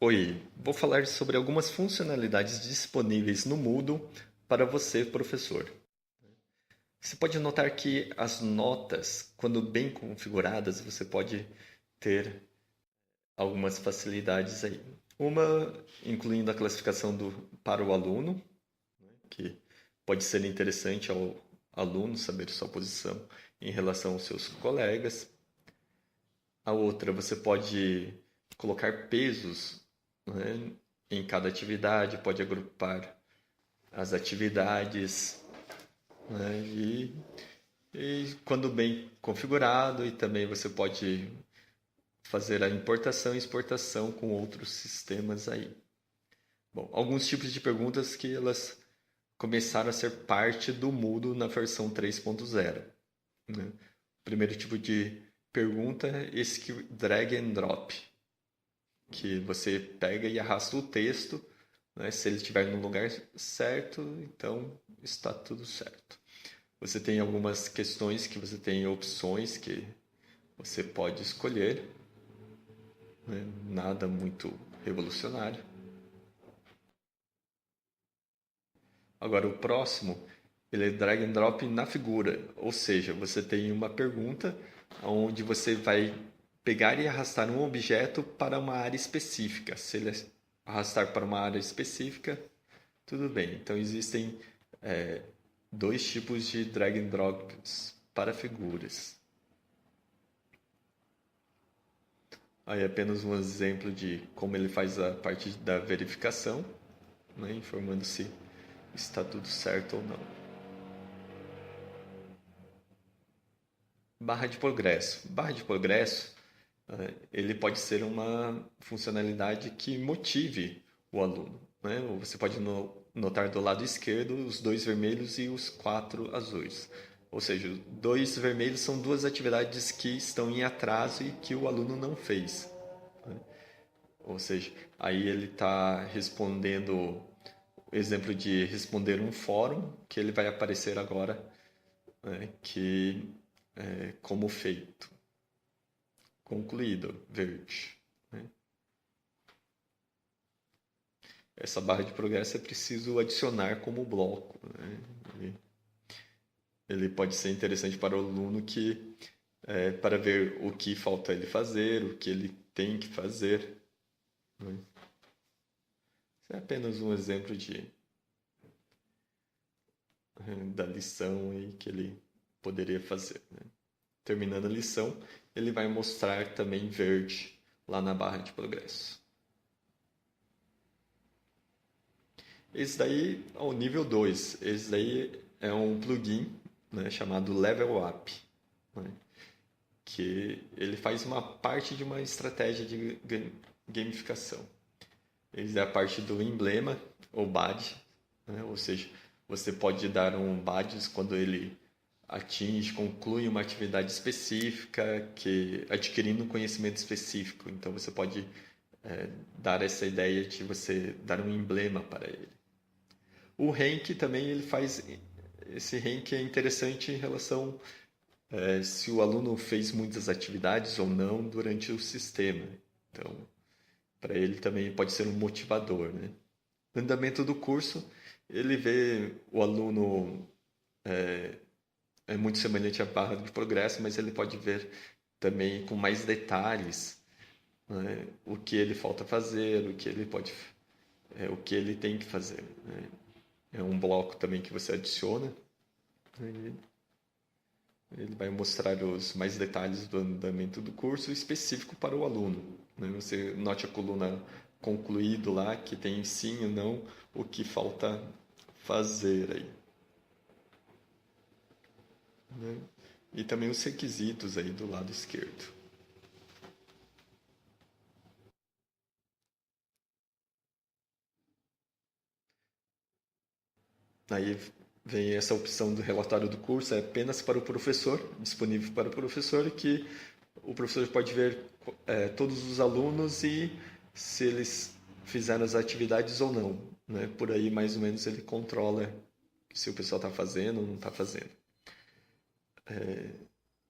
Oi, vou falar sobre algumas funcionalidades disponíveis no Moodle para você, professor. Você pode notar que as notas, quando bem configuradas, você pode ter algumas facilidades aí. Uma, incluindo a classificação para o aluno, que pode ser interessante ao aluno saber sua posição em relação aos seus colegas. A outra, você pode colocar pesos, né, em cada atividade, pode agrupar as atividades, né, e quando bem configurado, e também você pode fazer a importação e exportação com outros sistemas aí. Bom, alguns tipos de perguntas que elas começaram a ser parte do Moodle na versão 3.0, né? O primeiro tipo de pergunta é esse que drag and drop, que você pega e arrasta o texto, né? Se ele estiver no lugar certo, então está tudo certo. Você tem algumas questões que você tem opções que você pode escolher, né? Nada muito revolucionário. Agora o próximo, ele é drag and drop na figura, ou seja, você tem uma pergunta onde você vai pegar e arrastar um objeto para uma área específica. Se ele arrastar para uma área específica, tudo bem. Então existem dois tipos de drag and drops para figuras. Aí apenas um exemplo de como ele faz a parte da verificação, né, informando se está tudo certo ou não. Barra de progresso. Barra de progresso, ele pode ser uma funcionalidade que motive o aluno, né? Ou você pode notar do lado esquerdo os dois vermelhos e os quatro azuis. Ou seja, dois vermelhos são duas atividades que estão em atraso e que o aluno não fez, né? Ou seja, aí ele está respondendo, exemplo de responder um fórum, que ele vai aparecer agora, né, que é como feito. Concluído, verde, né? Essa barra de progresso é preciso adicionar como bloco, né? Ele pode ser interessante para o aluno que para ver o que falta ele fazer, o que ele tem que fazer, né? Isso é apenas um exemplo da lição aí que ele poderia fazer, né? Terminando a lição, ele vai mostrar também verde lá na barra de progresso. Esse daí é o nível 2. Esse daí é um plugin, né, chamado Level Up, né, que ele faz uma parte de uma estratégia de gamificação. Ele é a parte do emblema, ou badge, né, ou seja, você pode dar um badge quando ele atinge, conclui uma atividade específica, que adquirindo um conhecimento específico. Então você pode dar essa ideia de você dar um emblema para ele. O rank também ele faz esse rank é interessante em relação se o aluno fez muitas atividades ou não durante o sistema. Então, para ele também pode ser um motivador, né? O andamento do curso, ele vê o aluno é muito semelhante à barra de progresso, mas ele pode ver também com mais detalhes, né, o que ele falta fazer, o que ele pode, o que ele tem que fazer, né? É um bloco também que você adiciona. Ele vai mostrar os mais detalhes do andamento do curso específico para o aluno, né? Você note a coluna concluído lá, que tem sim ou não o que falta fazer aí, né? E também os requisitos aí do lado esquerdo. Aí vem essa opção do relatório do curso, é apenas para o professor, disponível para o professor, que o professor pode ver todos os alunos e se eles fizeram as atividades ou não, né? Por aí, mais ou menos, ele controla se o pessoal está fazendo ou não está fazendo.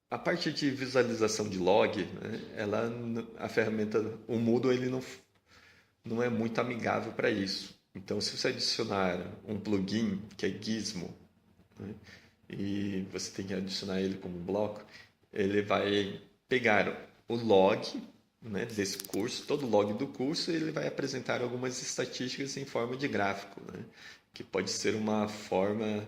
A parte de visualização de log, né, ela, a ferramenta, o Moodle, ele não é muito amigável para isso. Então, se você adicionar um plugin que é Gizmo, né, e você tem que adicionar ele como bloco, ele vai pegar o log, né, desse curso, todo o log do curso, e ele vai apresentar algumas estatísticas em forma de gráfico, né, que pode ser uma forma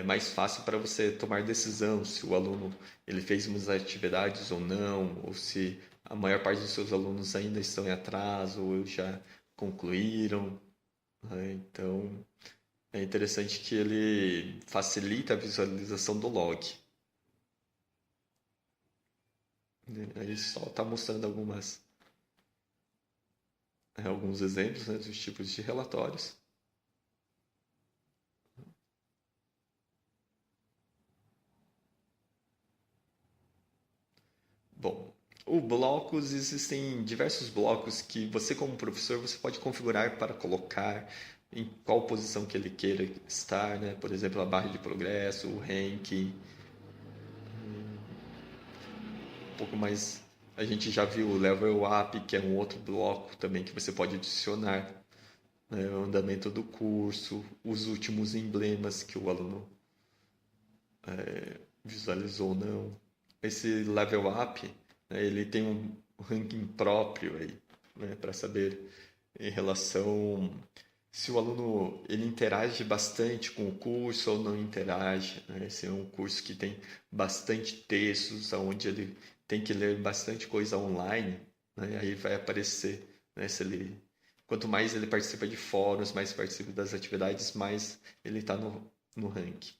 mais fácil para você tomar decisão se o aluno ele fez umas atividades ou não, ou se a maior parte dos seus alunos ainda estão em atraso ou já concluíram, né? Então, é interessante que ele facilita a visualização do log, né? Aí só está mostrando alguns exemplos, né, dos tipos de relatórios. Bom, o blocos, existem diversos blocos que você como professor você pode configurar para colocar em qual posição que ele queira estar, né? Por exemplo, a barra de progresso, o ranking, um pouco mais. A gente já viu o level up, que é um outro bloco também que você pode adicionar, né? O andamento do curso, os últimos emblemas que o aluno visualizou ou não. Esse level up, né, ele tem um ranking próprio aí, né, para saber em relação se o aluno ele interage bastante com o curso ou não interage, né? Se é um curso que tem bastante textos, onde ele tem que ler bastante coisa online, né? Aí vai aparecer, né, se ele quanto mais ele participa de fóruns, mais participa das atividades, mais ele está no ranking.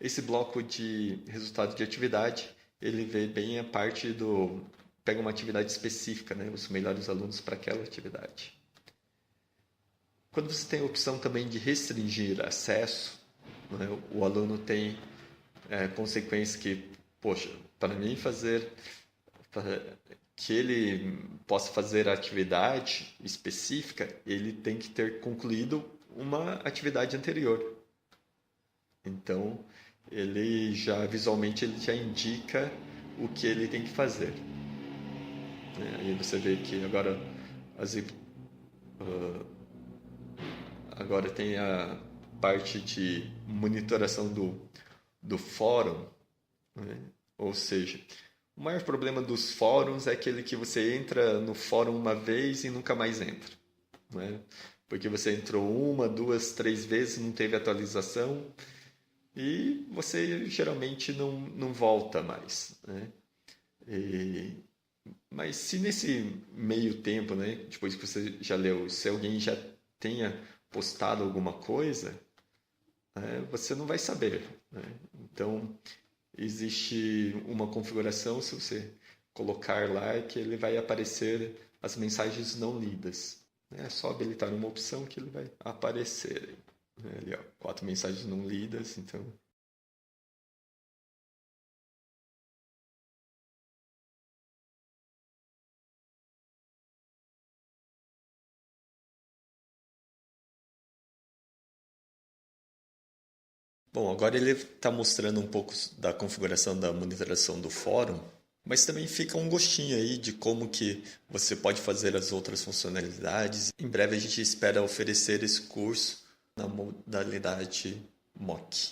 Esse bloco de resultado de atividade, ele vê bem a parte do pega uma atividade específica, né, os melhores alunos para aquela atividade. Quando você tem a opção também de restringir acesso, né, o aluno tem consequências que, poxa, para mim fazer para que ele possa fazer a atividade específica, ele tem que ter concluído uma atividade anterior. Então, ele já visualmente ele já indica o que ele tem que fazer, né? Aí você vê que as, agora tem a parte de monitoração do fórum, né? Ou seja, o maior problema dos fóruns é aquele que você entra no fórum uma vez e nunca mais entra, né? Porque você entrou uma, duas, três vezes, não teve atualização e você geralmente não volta mais, né? E, mas se nesse meio tempo, né, depois que você já leu, se alguém já tenha postado alguma coisa, você não vai saber, né? Então, existe uma configuração, se você colocar lá, que ele vai aparecer as mensagens não lidas. É só habilitar uma opção que ele vai aparecer. Ali, ó, 4 mensagens não lidas, então bom, agora ele está mostrando um pouco da configuração da monitoração do fórum, mas também fica um gostinho aí de como que você pode fazer as outras funcionalidades. Em breve a gente espera oferecer esse curso na modalidade MOOC.